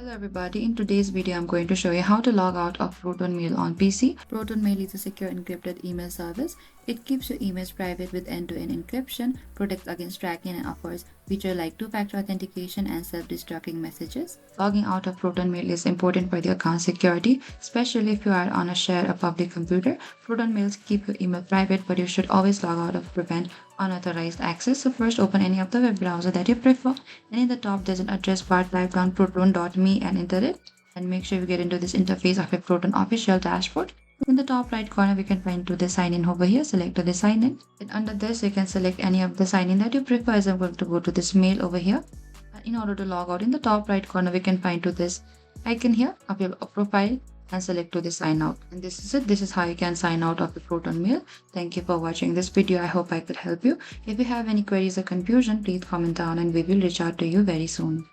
Hello everybody, in today's video I'm going to show you how to log out of Proton Mail on PC. Proton Mail is a secure encrypted email service. It keeps your emails private with end-to-end encryption, protects against tracking and offers features like two-factor authentication and self-destructing messages. Logging out of Proton Mail is important for the account security, especially if you are on a shared or public computer. Proton Mails keep your email private, but you should always log out to prevent unauthorized access. So first open any of the web browser that you prefer, and in the top there's an address bar. Type down proton.me and enter it, and make sure you get into this interface of a Proton official dashboard. In the top right corner we can find to the sign in over here. Select the sign in, and under this you can select any of the sign in that you prefer. As I'm going to go to this mail over here, and in order to log out, in the top right corner we can find to this icon here of your profile and select to the sign out. And this is it. This is how you can sign out of the Proton Mail. Thank you for watching this video. I hope I could help you. If you have any queries or confusion, please comment down and we will reach out to you very soon.